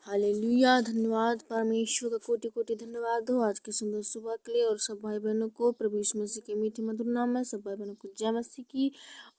Hallelujah. धन्यवाद परमेश्वर का कोटि कोटि धन्यवाद हो आज के सुंदर सुबह के लिए। और सब भाई बहनों को प्रभु यीशु मसीह के मीठे मधुर नाम में सब भाई बहनों को जय मसीह की।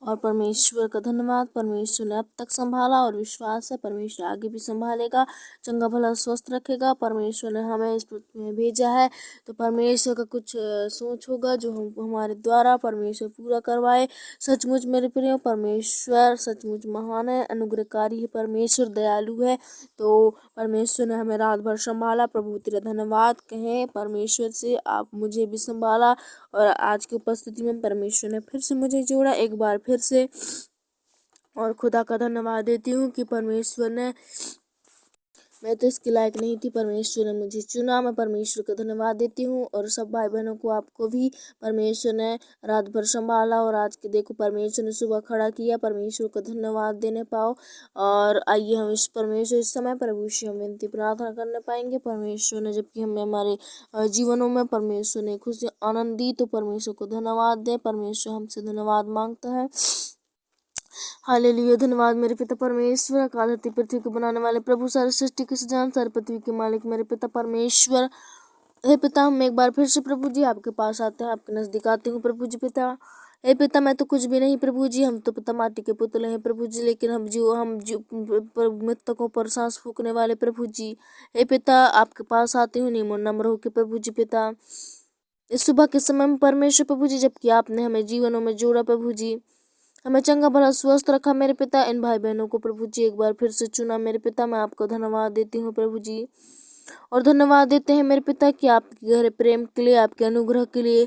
और परमेश्वर का धन्यवाद, परमेश्वर ने अब तक संभाला और विश्वास है परमेश्वर आगे भी संभालेगा, चंगा भला स्वस्थ रखेगा। परमेश्वर ने हमें इस पृथ्वी में भेजा है तो परमेश्वर का कुछ सोच होगा जो हमारे द्वारा परमेश्वर पूरा करवाए। सचमुच मेरे प्रिय परमेश्वर सचमुच महान है, अनुग्रहकारी है, परमेश्वर दयालु है। तो परमेश्वर ने हमें रात भर संभाला, प्रभु तेरा धन्यवाद कहें परमेश्वर से, आप मुझे भी संभाला। और आज की उपस्थिति में परमेश्वर ने फिर से मुझे जोड़ा एक बार फिर से। और खुदा का धन्यवाद देती हूँ कि परमेश्वर ने, मैं तो इसके लायक नहीं थी, परमेश्वर ने मुझे चुना। मैं परमेश्वर का धन्यवाद देती हूँ। और सब भाई बहनों को, आपको भी परमेश्वर ने रात भर संभाला और आज के देखो परमेश्वर ने सुबह खड़ा किया। परमेश्वर का धन्यवाद देने पाओ। और आइए हम इस समय प्रभु से हम विनती प्रार्थना करने पाएंगे। परमेश्वर ने जबकि हमें हमारे जीवनों में परमेश्वर ने खुशी आनंद दी तो परमेश्वर को धन्यवाद दे। परमेश्वर हमसे धन्यवाद मांगता है। हालेलुया। धन्यवाद मेरे पिता परमेश्वर, आकाश धरती पृथ्वी को बनाने वाले प्रभु, सारी सृष्टि के सृजन, सारी पृथ्वी के मालिक मेरे पिता परमेश्वर। हे पिता, हम एक बार फिर से प्रभु जी आपके पास आते हैं, आपके नजदीक आते हूँ प्रभु जी। पिता, हे पिता, मैं तो कुछ भी नहीं प्रभु जी, हम तो पिता माटी के पुतले हैं प्रभु जी, लेकिन हम मृतकों पर सांस फूकने वाले प्रभु जी। हे पिता, आपके पास आते हूँ निमो नम्र होके प्रभु जी। पिता, इस सुबह के समय में परमेश्वर प्रभु जी, जबकि आपने हमें जीवनों में जोड़ा प्रभु जी, हमें चंगा भला स्वस्थ रखा मेरे पिता। इन भाई बहनों को प्रभु जी एक बार फिर से चुना मेरे पिता। मैं आपको धन्यवाद देती हूँ प्रभु जी। और धन्यवाद देते हैं मेरे पिता कि आपके गहरे प्रेम के लिए, आपके अनुग्रह के लिए,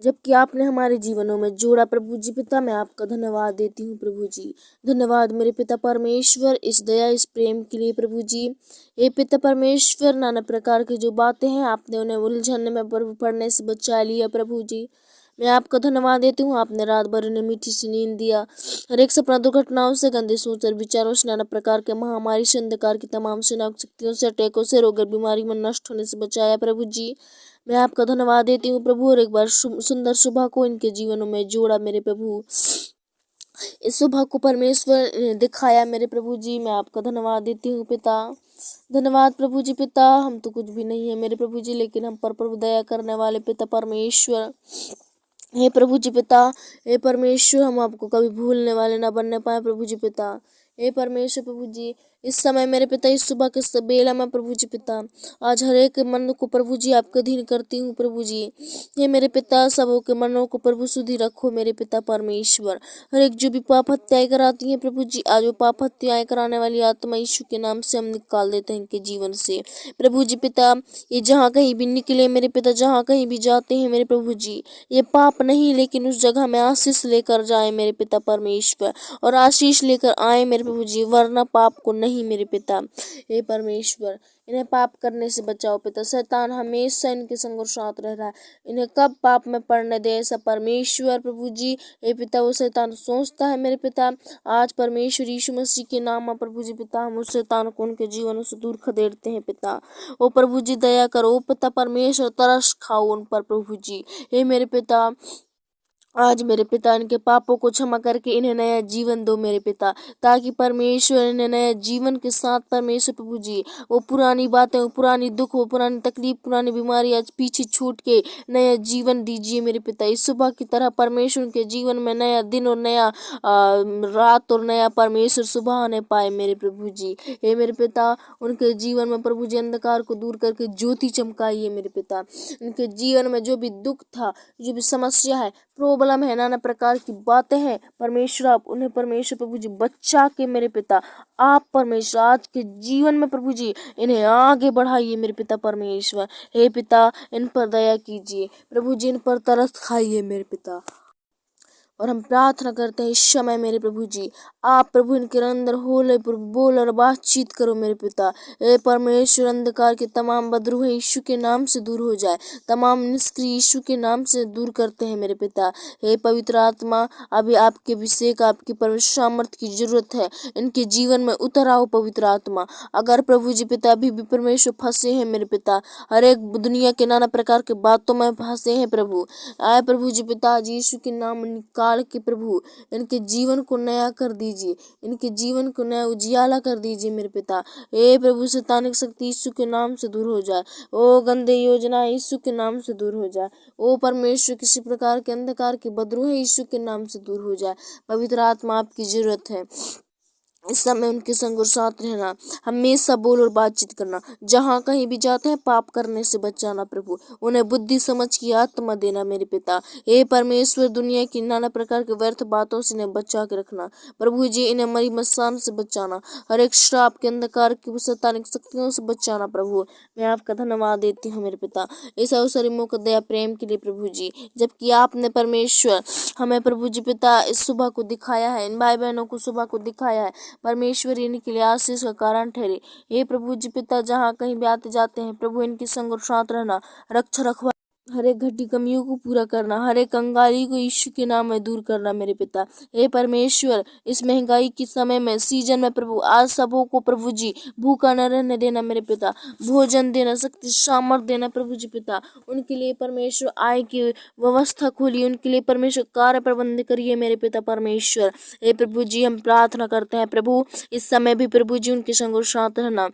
जबकि आपने हमारे जीवनों में जोड़ा प्रभु जी। पिता, मैं आपका धन्यवाद देती हूँ प्रभु जी। धन्यवाद मेरे पिता परमेश्वर इस दया इस प्रेम के लिए प्रभु जी। हे पिता परमेश्वर, नाना प्रकार की जो बातें हैं आपने उन्हें उलझन में प्रभु पढ़ने से बचा लिया प्रभु जी। मैं आपका धन्यवाद देती हूँ, आपने रात भर इन्हें मीठी सी नींद दिया। हर एक सपना दुर्घटनाओं से, गंदे सोच और विचारों से, नाना प्रकार के महामारी से, अंधकार की तमाम सेनाओं शक्तियों से, अटैकों से, रोग और बीमारी में नष्ट होने से बचाया प्रभु जी। मैं आपका धन्यवाद देती हूँ प्रभु। और एक बार सुंदर सुबह को इनके जीवनों में जोड़ा मेरे प्रभु। इस सुबह को परमेश्वर ने दिखाया मेरे प्रभु जी। मैं आपका धन्यवाद देती हूँ पिता। धन्यवाद प्रभु जी। पिता, हम तो कुछ भी नहीं है मेरे प्रभु जी, लेकिन हम पर प्रभु दया करने वाले पिता परमेश्वर। हे प्रभु जी पिता, हे परमेश्वर, हम आपको कभी भूलने वाले ना बनने पाए प्रभु जी पिता। हे परमेश्वर प्रभु जी, इस समय मेरे पिता, इस सुबह के बेला में प्रभु जी पिता, आज हर एक मन को प्रभु जी आपके अधीन करती हूँ प्रभु जी। हे मेरे पिता, सबों के मनों को प्रभु सुधि रखो मेरे पिता परमेश्वर। हर एक जो भी पाप हत्याएं कराती हैं प्रभु जी, आज वो पाप हत्याएं कराने वाली आत्मा यीशु के नाम से हम निकाल देते हैं इनके जीवन से प्रभु जी पिता। ये जहाँ कहीं भी निकले मेरे पिता, जहाँ कहीं भी जाते हैं मेरे प्रभु जी, ये पाप नहीं लेकिन उस जगह में आशीष लेकर जाए मेरे पिता परमेश्वर, और आशीष लेकर आए मेरे प्रभु जी, वरना पाप को नहीं मेरे पिता। हे परमेश्वर, इन्हें पाप करने से बचाओ पिता। शैतान हमेशा इनके संग और साथ रह रहा है, इन्हें कब पाप में पड़ने दे ऐसा परमेश्वर प्रभु जी। हे पिता, वो शैतान सोचता है मेरे पिता, आज परमेश्वर यीशु मसीह के नाम में प्रभु जी पिता, हम उस शैतान को उनके जीवनों से दूर खदेड़ते हैं पिता। ओ प्रभु जी दया करो पिता परमेश्वर, तरस खाओ उन पर प्रभु जी। हे मेरे पिता, आज मेरे पिता इनके पापों को क्षमा करके इन्हें नया जीवन दो मेरे पिता, ताकि परमेश्वर इन्हें नया जीवन के साथ परमेश्वर प्रभु जी, वो पुरानी बातें, वो पुरानी दुख, वो पुरानी तकलीफ, पुरानी बीमारी आज पीछे छूट के नया जीवन दीजिए मेरे पिता। इस सुबह की तरह परमेश्वर के जीवन में नया दिन और नया रात और नया परमेश्वर सुबह आने पाए मेरे प्रभु जी। हे मेरे पिता, उनके जीवन में प्रभु जी अंधकार को दूर करके ज्योति चमकाइए मेरे पिता। उनके जीवन में जो भी दुख था, जो भी समस्या है, प्रॉब्लम है, नाना प्रकार की बातें हैं परमेश्वर, आप उन्हें परमेश्वर प्रभु जी बचा के मेरे पिता, आप परमेश्वर आज के जीवन में प्रभु जी इन्हें आगे बढ़ाइए मेरे पिता परमेश्वर। हे पिता, इन पर दया कीजिए प्रभु जी, इन पर तरस खाइए मेरे पिता। और हम प्रार्थना करते हैं इस समय मेरे प्रभु जी, आप प्रभु इनके अंदर होले प्रभु बोल और बातचीत करो मेरे पिता। हे परमेश्वर, अंधकार के तमाम बदरूह यीशु के नाम से दूर हो जाए, तमाम निष्क्रिय यीशु के नाम से दूर करते हैं मेरे पिता। हे पवित्र आत्मा, अभी आपके अभिषेक, आपकी परमेश्वर सामर्थ की जरूरत है, इनके जीवन में उतर आओ पवित्र आत्मा। अगर प्रभु जी पिता अभी भी परमेश्वर फंसे हैं मेरे पिता, हर एक दुनिया के नाना प्रकार के बातों में फंसे हैं प्रभु, आए प्रभु जी पिता, आज यीशु के नाम निकाल निकाल के प्रभु इनके जीवन को नया कर दीजिए, इनके जीवन को नया उजियाला कर दीजिए मेरे पिता। हे प्रभु, शैतानिक शक्ति यीशु के नाम से दूर हो जाए। ओ गंदे योजना यीशु के नाम से दूर हो जाए। ओ परमेश्वर, किसी प्रकार के अंधकार की बदरू है यीशु के नाम से दूर हो जाए। पवित्र आत्मा आपकी जरूरत है इस समय, उनके संग और साथ रहना, हमेशा बोल और बातचीत करना। जहाँ कहीं भी जाते हैं पाप करने से बचाना प्रभु, उन्हें बुद्धि समझ की आत्मा देना मेरे पिता। हे परमेश्वर, दुनिया की नाना प्रकार के व्यर्थ बातों से इन्हें बचा के रखना प्रभु जी। इन्हें मरी मसान से बचाना, हर एक श्राप के अंधकार की शैतानिक शक्तियों से बचाना प्रभु। मैं आपका धन्यवाद देती हूँ मेरे पिता इस अवसर मौका दया प्रेम के लिए प्रभु जी, जबकि आपने परमेश्वर हमें प्रभु जी पिता इस सुबह को दिखाया है, इन भाई बहनों को सुबह को दिखाया है परमेश्वर, इनके लिए आशीष का कारण ठहरे। हे प्रभु जी पिता, जहाँ कहीं भी आते जाते हैं प्रभु इनके संग और साथ रहना, रक्षा रखवा, हर एक घटी कमियों को पूरा करना, हर एक कंगाली को यीशु के नाम में दूर करना मेरे पिता। हे परमेश्वर, इस महंगाई के समय में सीजन में प्रभु आज सबों को प्रभु जी भूखा न रहने देना मेरे पिता, भोजन देना, शक्ति सामर्थ देना प्रभु जी पिता। उनके लिए परमेश्वर आय की व्यवस्था खोलिए, उनके लिए परमेश्वर कार्य प्रबंध करिए मेरे पिता परमेश्वर। हे प्रभु जी, हम प्रार्थना करते हैं प्रभु इस समय भी प्रभु जी उनके संग और साथ रहना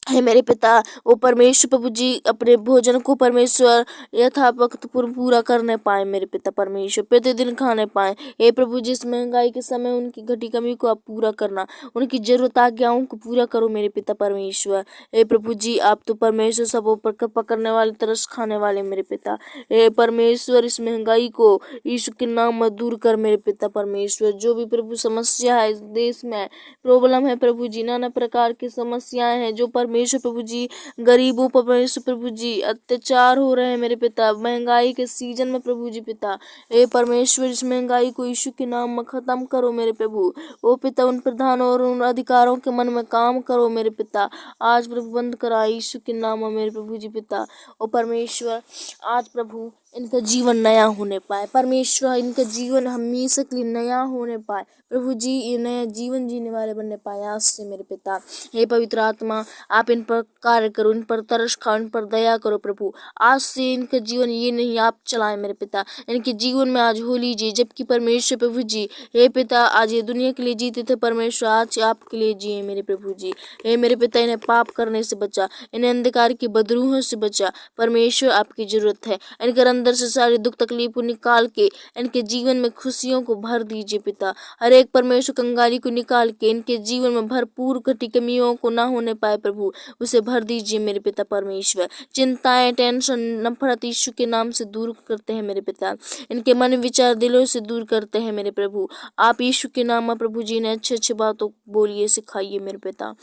है मेरे पिता। वो परमेश्वर प्रभु जी अपने भोजन को परमेश्वर यथा वक्त पूरा करने पाए मेरे पिता परमेश्वर, प्रतिदिन खाने पाए। हे प्रभु जी, इस महंगाई के समय उनकी घटी कमी को आप पूरा करना, उनकी जरूरत आज्ञाओं को पूरा करो मेरे पिता परमेश्वर। हे प्रभु जी, आप तो परमेश्वर सब ऊपर कृपा करने वाले, तरस खाने वाले मेरे पिता। हे परमेश्वर, इस महंगाई को यीशु के नाम में दूर कर मेरे पिता परमेश्वर। जो भी प्रभु समस्या है इस देश में, प्रॉब्लम है प्रभु जी, नाना प्रकार की समस्याएं हैं जो परमेश्वर प्रभु जी गरीबों पर परमेश्वर प्रभु जी अत्याचार हो रहे हैं मेरे पिता, महंगाई के सीजन में प्रभु जी पिता। हे परमेश्वर, इस महंगाई को यीशु के नाम में खत्म करो मेरे प्रभु। ओ पिता, उन प्रधानों और उन अधिकारों के मन में काम करो मेरे पिता। आज प्रभु बंद करा यीशु के नाम में मेरे प्रभु जी पिता। ओ परमेश्वर, आज प्रभु इनका जीवन नया होने पाए परमेश्वर, इनका जीवन हमेशा के लिए नया होने पाए प्रभु जी, ये नया जीवन जीने वाले बनने पाए आज से मेरे पिता। हे पवित्र आत्मा, आप इन पर कार्य करो, इन पर तरस खाओ, इन पर दया करो प्रभु। आज से इनका जीवन ये नहीं आप चलाएं मेरे पिता, इनके जीवन में आज हो लीजिए। जबकि परमेश्वर प्रभु जी, हे पिता, आज ये दुनिया के लिए जीते थे परमेश्वर, आज आपके लिए जिए मेरे प्रभु जी। हे मेरे पिता, इन्हें पाप करने से बचा, इन्हें अंधकार की बदरूहों से बचा परमेश्वर। आपकी जरूरत है, इनके अंदर से सारी दुख तकलीफ को निकाल के इनके जीवन में खुशियों को भर दीजिए पिता। हर एक परमेश्वर कंगाली को निकाल के इनके जीवन में भरपूर घटी कमियों को ना होने पाए प्रभु, उसे भर दीजिए मेरे पिता परमेश्वर। चिंताएं, टेंशन, नफरत यीशु के नाम से दूर करते हैं मेरे पिता, इनके मन विचार दिलों से दूर करते हैं मेरे प्रभु। आप यीशु के नाम में प्रभु जी ने अच्छे अच्छे बातों बोलिए, सिखाइए मेरे पिता।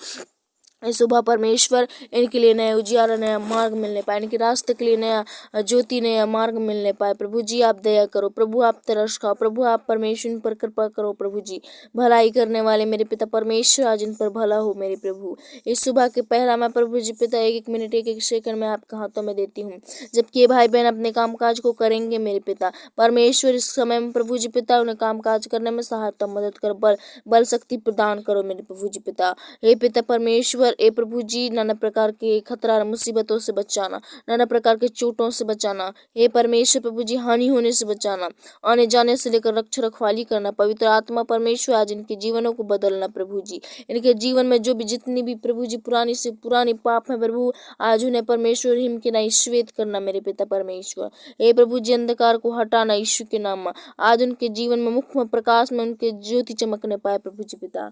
इस सुबह परमेश्वर इनके लिए नया उजियारा, नया मार्ग मिलने पाए, इनके रास्ते के लिए नया ज्योति, नया मार्ग मिलने पाए प्रभु जी। आप दया करो प्रभु, आप तरस खाओ प्रभु, आप परमेश्वर इन पर कृपा करो प्रभु जी। भलाई करने वाले मेरे पिता परमेश्वर, आज इन पर भला हो मेरे प्रभु। इस सुबह के पहला मैं प्रभु जी पिता एक एक मिनट, एक एक सेकंड में आपके हाथों में देती हूँ, जबकि ये भाई बहन अपने काम काज को करेंगे मेरे पिता परमेश्वर। इस समय में प्रभु जी पिता उन्हें काम काज करने में सहायता मदद करो, बल शक्ति प्रदान करो मेरे प्रभु जी पिता। हे पिता परमेश्वर, ए प्रभु जी, नाना प्रकार के खतरा मुसीबतों से बचाना, नाना प्रकार के चोटों से बचाना। हे परमेश्वर प्रभु जी, हानि होने से बचाना, आने जाने से लेकर रक्षा रखवाली करना। पवित्र आत्मा परमेश्वर, आज इनके जीवनों को बदलना प्रभु जी। इनके जीवन में जो भी जितनी भी प्रभु जी पुरानी से पुरानी पाप है प्रभु, आज उन्हें परमेश्वर हिम के नाई श्वेत करना मेरे पिता परमेश्वर। हे प्रभु जी, अंधकार को हटाना यीशु के नाम में, आज उनके जीवन में मुख्य प्रकाश में उनके ज्योति चमकने पाए प्रभु जी पिता।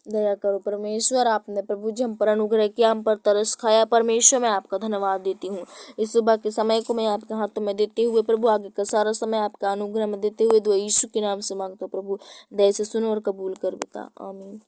दया करो परमेश्वर, आपने प्रभु जी हम पर अनुग्रह किया, हम पर तरस खाया परमेश्वर। मैं आपका धन्यवाद देती हूँ। इस सुबह के समय को मैं आपके हाथों में देते हुए प्रभु, आगे का सारा समय आपका अनुग्रह में देते हुए दुआ यीशु के नाम से मांगता हूँ प्रभु, दया से सुनो और कबूल कर पिता, आमीन।